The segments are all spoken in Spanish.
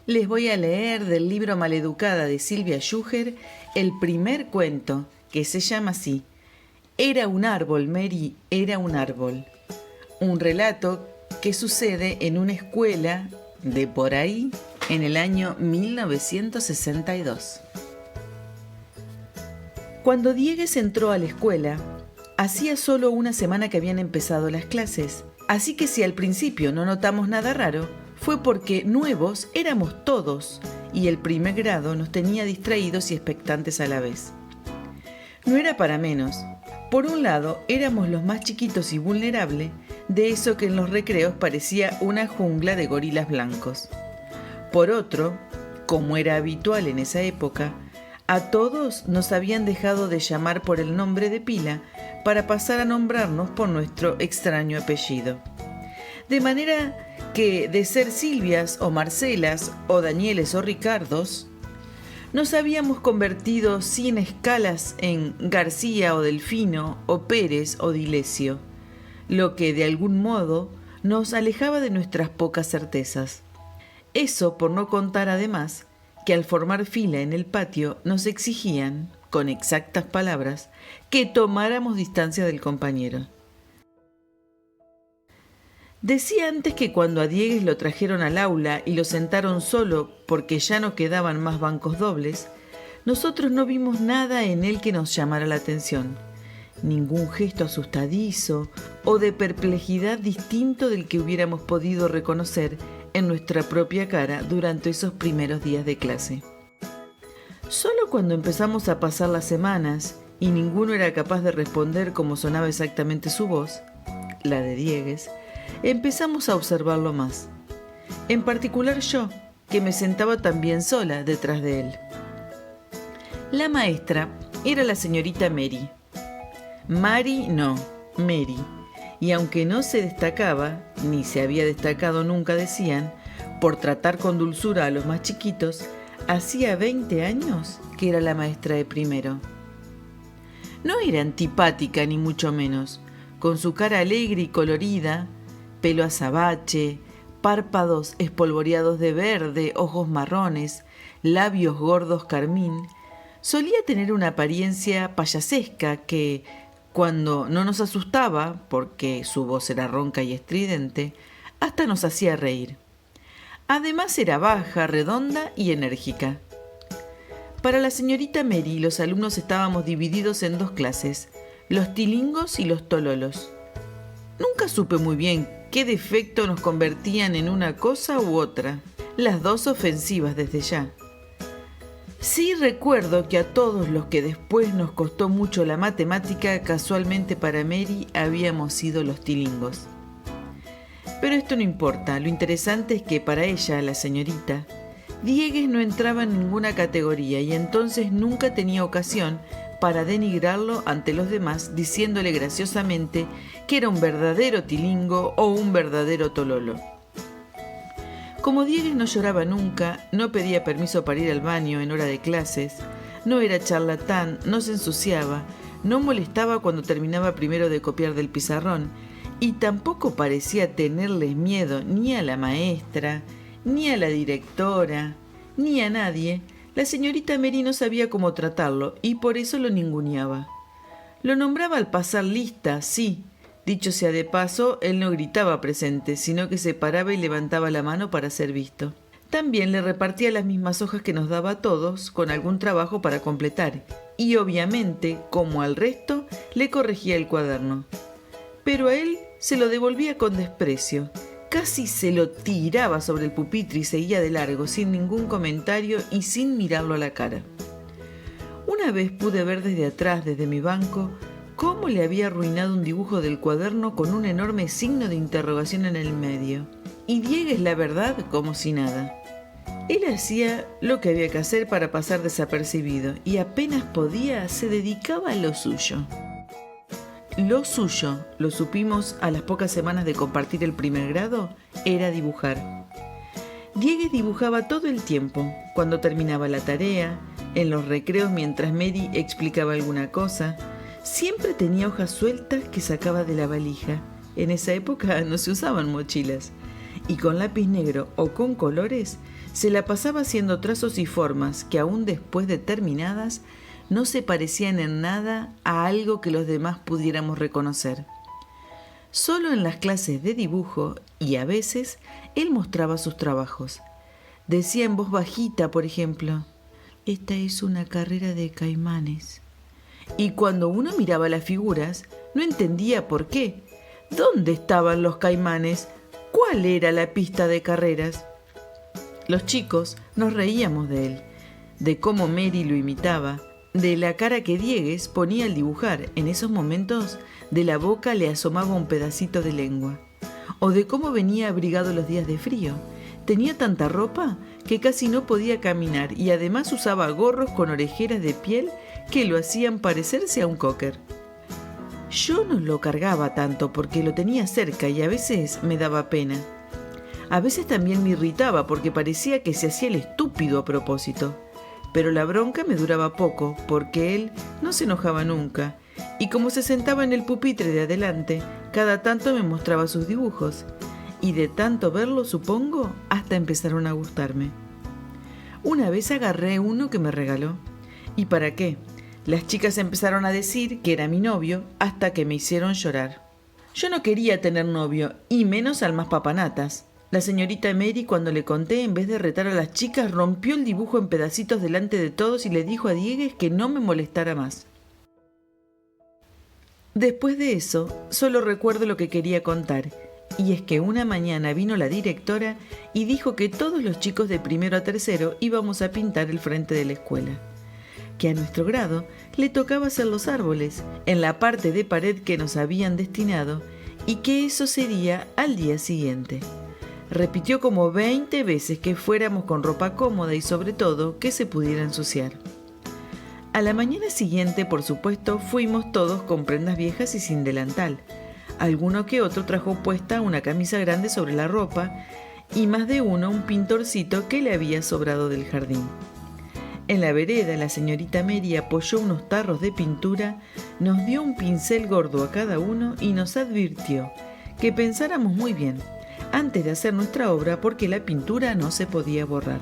Les voy a leer del libro Maleducada de Silvia Schuher el primer cuento, que se llama así: Era un árbol, Mary, era un árbol. Un relato que sucede en una escuela de por ahí en el año 1962. Cuando Diegues entró a la escuela, hacía solo una semana que habían empezado las clases, así que si al principio no notamos nada raro, fue porque nuevos éramos todos y el primer grado nos tenía distraídos y expectantes a la vez. No era para menos. Por un lado, éramos los más chiquitos y vulnerables de eso que en los recreos parecía una jungla de gorilas blancos. Por otro, como era habitual en esa época, a todos nos habían dejado de llamar por el nombre de pila para pasar a nombrarnos por nuestro extraño apellido. De manera que de ser Silvias o Marcelas o Danieles o Ricardos, nos habíamos convertido sin escalas en García o Delfino o Pérez o Dilesio, lo que de algún modo nos alejaba de nuestras pocas certezas. Eso por no contar además que al formar fila en el patio nos exigían, con exactas palabras, que tomáramos distancia del compañero. Decía antes que cuando a Diegues lo trajeron al aula y lo sentaron solo porque ya no quedaban más bancos dobles, nosotros no vimos nada en él que nos llamara la atención. Ningún gesto asustadizo o de perplejidad distinto del que hubiéramos podido reconocer en nuestra propia cara durante esos primeros días de clase. Solo cuando empezamos a pasar las semanas y ninguno era capaz de responder cómo sonaba exactamente su voz, la de Diegues, empezamos a observarlo más. En particular yo, que me sentaba también sola detrás de él. La maestra era la señorita Mary. Mari no, Mary. Y aunque no se destacaba, ni se había destacado nunca decían, por tratar con dulzura a los más chiquitos, hacía 20 años que era la maestra de primero. No era antipática ni mucho menos, con su cara alegre y colorida, pelo azabache, párpados espolvoreados de verde, ojos marrones, labios gordos carmín, solía tener una apariencia payasesca que, cuando no nos asustaba, porque su voz era ronca y estridente, hasta nos hacía reír. Además era baja, redonda y enérgica. Para la señorita Mary, los alumnos estábamos divididos en dos clases, los tilingos y los tololos. Nunca supe muy bien qué defecto nos convertían en una cosa u otra, las dos ofensivas desde ya. Sí recuerdo que a todos los que después nos costó mucho la matemática, casualmente para Mary habíamos sido los tilingos. Pero esto no importa, lo interesante es que para ella, la señorita, Diegues no entraba en ninguna categoría y entonces nunca tenía ocasión para denigrarlo ante los demás, diciéndole graciosamente que era un verdadero tilingo o un verdadero tololo. Como Diegues no lloraba nunca, no pedía permiso para ir al baño en hora de clases, no era charlatán, no se ensuciaba, no molestaba cuando terminaba primero de copiar del pizarrón y tampoco parecía tenerles miedo ni a la maestra, ni a la directora, ni a nadie, la señorita Mary no sabía cómo tratarlo y por eso lo ninguneaba. Lo nombraba al pasar lista, sí. Dicho sea de paso, él no gritaba presente, sino que se paraba y levantaba la mano para ser visto. También le repartía las mismas hojas que nos daba a todos, con algún trabajo para completar, y obviamente, como al resto, le corregía el cuaderno. Pero a él se lo devolvía con desprecio. Casi se lo tiraba sobre el pupitre y seguía de largo, sin ningún comentario y sin mirarlo a la cara. Una vez pude ver desde atrás, desde mi banco, cómo le había arruinado un dibujo del cuaderno con un enorme signo de interrogación en el medio. Y Diegues, la verdad, como si nada. Él hacía lo que había que hacer para pasar desapercibido y apenas podía, se dedicaba a lo suyo. Lo suyo, lo supimos a las pocas semanas de compartir el primer grado, era dibujar. Diegues dibujaba todo el tiempo, cuando terminaba la tarea, en los recreos mientras Mary explicaba alguna cosa. Siempre tenía hojas sueltas que sacaba de la valija. En esa época no se usaban mochilas. y con lápiz negro o con colores se la pasaba haciendo trazos y formas que aún después de terminadas no se parecían en nada a algo que los demás pudiéramos reconocer. Solo en las clases de dibujo y a veces él mostraba sus trabajos. Decía en voz bajita, por ejemplo, «Esta es una carrera de caimanes». Y cuando uno miraba las figuras, no entendía por qué. ¿Dónde estaban los caimanes? ¿Cuál era la pista de carreras? Los chicos nos reíamos de él, de cómo Mary lo imitaba, de la cara que Diegues ponía al dibujar. En esos momentos de la boca le asomaba un pedacito de lengua. O de cómo venía abrigado los días de frío. Tenía tanta ropa que casi no podía caminar y además usaba gorros con orejeras de piel que lo hacían parecerse a un cocker. Yo no lo cargaba tanto porque lo tenía cerca y a veces me daba pena. A veces también me irritaba porque parecía que se hacía el estúpido a propósito. Pero la bronca me duraba poco porque él no se enojaba nunca y como se sentaba en el pupitre de adelante, cada tanto me mostraba sus dibujos y de tanto verlo, supongo, hasta empezaron a gustarme. Una vez agarré uno que me regaló. ¿Y para qué? Las chicas empezaron a decir que era mi novio hasta que me hicieron llorar. Yo no quería tener novio y menos al más papanatas. La señorita Mary, cuando le conté, en vez de retar a las chicas, rompió el dibujo en pedacitos delante de todos y le dijo a Diegues que no me molestara más. Después de eso, solo recuerdo lo que quería contar, y es que una mañana vino la directora y dijo que todos los chicos de primero a tercero íbamos a pintar el frente de la escuela, que a nuestro grado le tocaba hacer los árboles en la parte de pared que nos habían destinado y que eso sería al día siguiente. Repitió como 20 veces que fuéramos con ropa cómoda y sobre todo que se pudiera ensuciar. A la mañana siguiente, por supuesto, fuimos todos con prendas viejas y sin delantal. Alguno que otro trajo puesta una camisa grande sobre la ropa y más de uno un pintorcito que le había sobrado del jardín. En la vereda, la señorita Mary apoyó unos tarros de pintura, nos dio un pincel gordo a cada uno y nos advirtió que pensáramos muy bien antes de hacer nuestra obra porque la pintura no se podía borrar.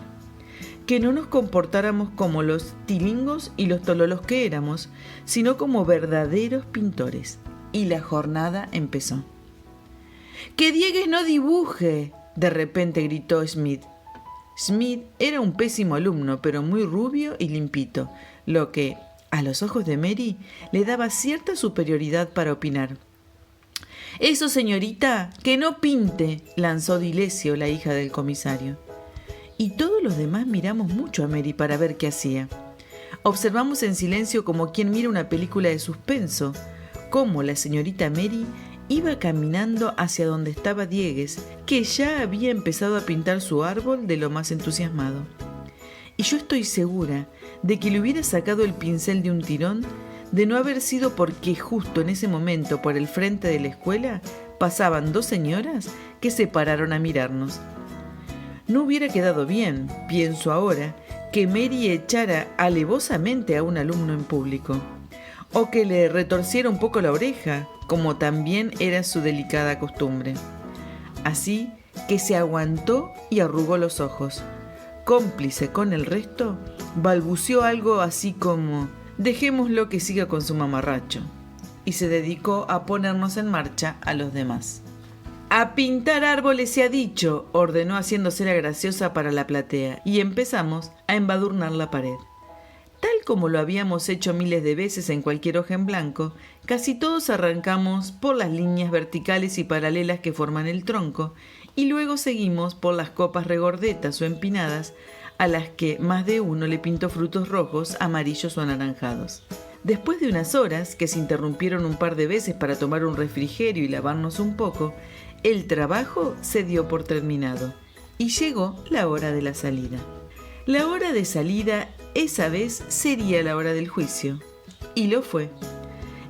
Que no nos comportáramos como los tilingos y los tololos que éramos, sino como verdaderos pintores. Y la jornada empezó. ¡Que Diegues no dibuje!, de repente gritó Smith. Smith era un pésimo alumno, pero muy rubio y limpito, lo que, a los ojos de Mary, le daba cierta superioridad para opinar. «Eso, señorita, que no pinte», lanzó Dilesio, la hija del comisario. Y todos los demás miramos mucho a Mary para ver qué hacía. Observamos en silencio como quien mira una película de suspenso, cómo la señorita Mary iba caminando hacia donde estaba Diegues, que ya había empezado a pintar su árbol de lo más entusiasmado. Y yo estoy segura de que le hubiera sacado el pincel de un tirón, de no haber sido porque justo en ese momento por el frente de la escuela pasaban dos señoras que se pararon a mirarnos. No hubiera quedado bien, pienso ahora, que Mary echara alevosamente a un alumno en público, o que le retorciera un poco la oreja, como también era su delicada costumbre. Así que se aguantó y arrugó los ojos. Cómplice con el resto, balbuceó algo así como «dejémoslo que siga con su mamarracho», y se dedicó a ponernos en marcha a los demás. «A pintar árboles se ha dicho», ordenó haciéndose la graciosa para la platea, y empezamos a embadurnar la pared. Tal como lo habíamos hecho miles de veces en cualquier hoja en blanco, casi todos arrancamos por las líneas verticales y paralelas que forman el tronco, y luego seguimos por las copas regordetas o empinadas, a las que más de uno le pintó frutos rojos, amarillos o anaranjados. Después de unas horas, que se interrumpieron un par de veces para tomar un refrigerio y lavarnos un poco, el trabajo se dio por terminado y llegó la hora de la salida. La hora de salida esa vez sería la hora del juicio, y lo fue.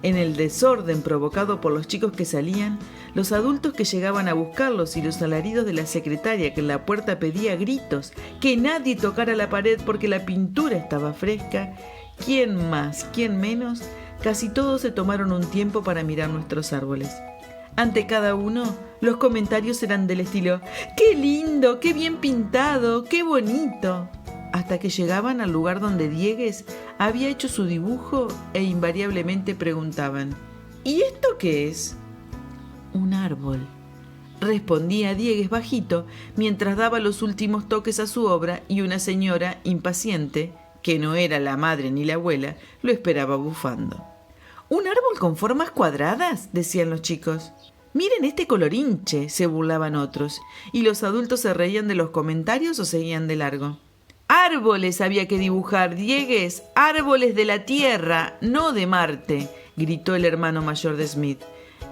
En el desorden provocado por los chicos que salían, los adultos que llegaban a buscarlos y los alaridos de la secretaria que en la puerta pedía a gritos que nadie tocara la pared porque la pintura estaba fresca, quién más, quién menos, casi todos se tomaron un tiempo para mirar nuestros árboles. Ante cada uno, los comentarios eran del estilo: ¡qué lindo! ¡Qué bien pintado! ¡Qué bonito! Hasta que llegaban al lugar donde Diegues había hecho su dibujo e invariablemente preguntaban: ¿y esto qué es? Un árbol, respondía Diegues bajito mientras daba los últimos toques a su obra, y una señora impaciente, que no era la madre ni la abuela, lo esperaba bufando. ¿Un árbol con formas cuadradas?, decían los chicos. Miren este colorinche, se burlaban otros, y los adultos se reían de los comentarios o seguían de largo. ¡Árboles había que dibujar, Diegues! ¡Árboles de la Tierra, no de Marte!, gritó el hermano mayor de Smith.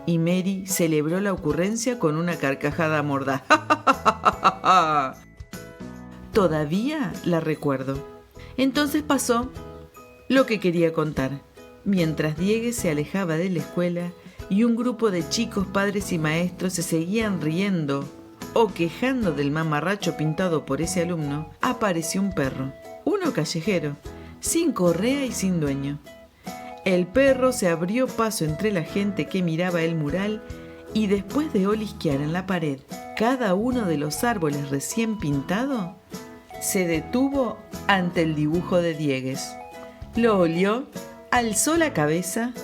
Y Mary celebró la ocurrencia con una carcajada mordaz. Todavía la recuerdo. Entonces pasó lo que quería contar. Mientras Diegues se alejaba de la escuela y un grupo de chicos, padres y maestros se seguían riendo o quejando del mamarracho pintado por ese alumno, apareció un perro, uno callejero, sin correa y sin dueño. El perro se abrió paso entre la gente que miraba el mural y después de olisquear en la pared cada uno de los árboles recién pintado, se detuvo ante el dibujo de Diegues. Lo olió, alzó la cabeza,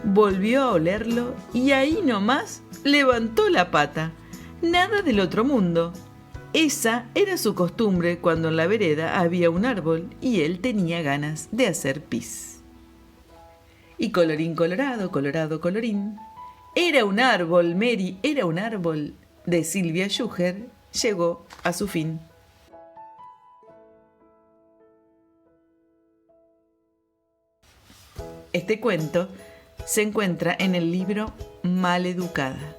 volvió a olerlo y ahí nomás levantó la pata. Nada del otro mundo. Esa era su costumbre cuando en la vereda había un árbol y él tenía ganas de hacer pis. Y colorín colorado, colorado colorín, Era un árbol, Mary, era un árbol, de Sylvia Schuher, llegó a su fin. Este cuento se encuentra en el libro Maleducada.